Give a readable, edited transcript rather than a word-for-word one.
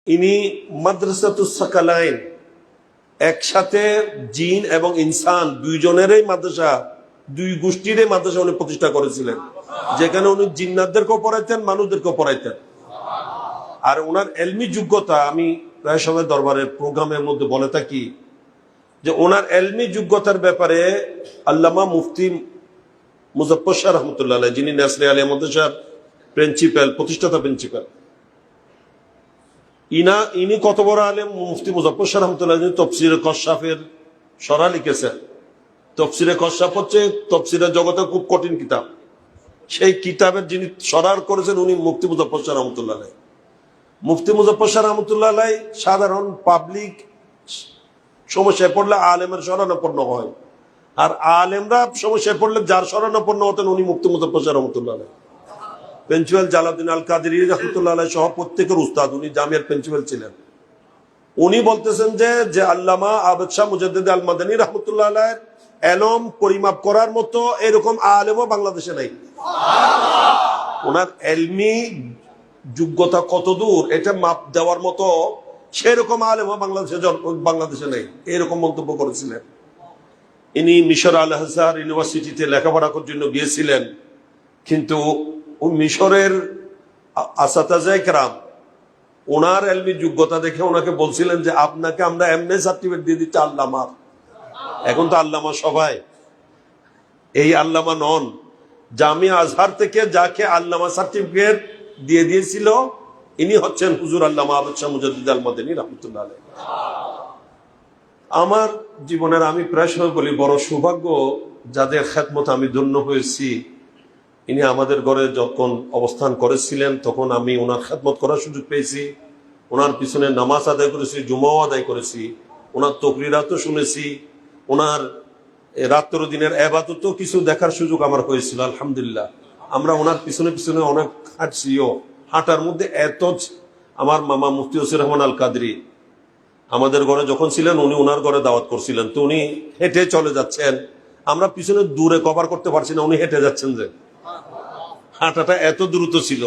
ইনি মাদ্রাসাতুস সাকালাইন, একসাথে জিন এবং ইনসান দুইজনেরই মাদ্রাসা, দুই গোষ্ঠীরই মাদ্রাসা উনি প্রতিষ্ঠা করেছিলেন, যেখানে উনি জিন্নাতদেরকেও পড়াইতেন, মানুষদেরকেও পড়াইতেন। আর ওনার এলমি যোগ্যতা, আমি প্রায় সময় দরবারের প্রোগ্রামের মধ্যে বলে থাকি যে ওনার এলমি যোগ্যতার ব্যাপারে আল্লামা মুফতি মুজফফর শাহ রহমতুল্লাহ আলাইহি, যিনি নাসরি আলিয়া মাদ্রাসার প্রিন্সিপাল, প্রতিষ্ঠাতা প্রিন্সিপাল, ইনি কত বড় আলেম। মুফতি মুজফফর শাহ রহমতুল্লাহ তফসিরে কশাফের সরা লিখেছেন। তফসিরে কশাফ হচ্ছে তফসিরের জগতে খুব কঠিন কিতাব। সেই কিতাবের যিনি সরার করেছেন উনি মুফতি মুজফফর শাহ রহমতুল্লাহ আলাইহি। মুফতি মুজফফর শাহ রহমতুল্লাহ আলাইহি সাধারণ পাবলিক সমস্যায় পড়লে আলেমের শরণাপন্ন হয়, আর আলেমরা সমস্যায় পড়লে যার শরণাপন্ন হতেন উনি মুফতি মুজফফর শাহ রহমতুল্লাহ আলাইহি। প্রিন্সিপাল জালালউদ্দিন আল কাদেরী রহমতুল্লাহ আলাইহি সহ প্রত্যেকের উস্তাদ, উনি জামিয়ার প্রিন্সিপাল ছিলেন। উনি বলতেছেন যে আল্লামা আবদ শাহ মুজাদ্দিদ আল মাদানী রহমতুল্লাহ আলাইহির এলম পরিমাপ করার মতো এরকম আলেমও বাংলাদেশে নাই। ওনার এলমি যোগ্যতা কত দূর এটা মাপ দেওয়ার মতো সেরকম আলেমও বাংলাদেশে নেই, এরকম মন্তব্য করেছিলেন। ইনি মিশর আল আজহার ইউনিভার্সিটিতে লেখাপড়া করার জন্য গিয়েছিলেন, কিন্তু মিশরের আসাতাজে কেরাম ওনার এলমি যোগ্যতা দেখে ওনাকে বলছিলেন যে আপনাকে আমরা এমএ সার্টিফিকেট দিয়ে দিচ্ছি আল্লামা। এখন তো আল্লামা সবাই, এই আল্লামা নন। জামিয়া আজহার থেকে যাকে আল্লামা সার্টিফিকেট দিয়ে দিয়েছিল ইনি হচ্ছেন হুজুর আল্লামা আবদ শাহ মুজাদ্দিদ আল মাদানী রহমতুল্লাহ আলাইহি। আমার জীবনের, আমি প্রায় সময় বলি, বড় সৌভাগ্য যাদের খেদমত আমি ধন্য হয়েছি। ইনি আমাদের ঘরে যখন অবস্থান করেছিলেন তখন আমি ওনার খেদমত করার সুযোগ পেয়েছি, ওনার পিছনে নামাজ আদায় করেছি, জুমাও আদায় করেছি, ওনার তকরিরাতও শুনেছি, ওনার রাত্র দিনের ইবাদতও কিছু দেখার সুযোগ আমার হয়েছিল। আলহামদুলিল্লাহ, আমরা ওনার পিছনে পিছনে অনেক হাঁটছিও। হাঁটার মধ্যে এত, আমার মামা মুফতি হোসেন রহমান আল কাদেরী আমাদের ঘরে যখন ছিলেন উনি ওনার ঘরে দাওয়াত করছিলেন, তো উনি হেঁটে চলে যাচ্ছেন, আমরা পিছনে দূরে কভার করতে পারছি না, উনি হেঁটে যাচ্ছেন, যে হাঁটাটা এত দ্রুত ছিল।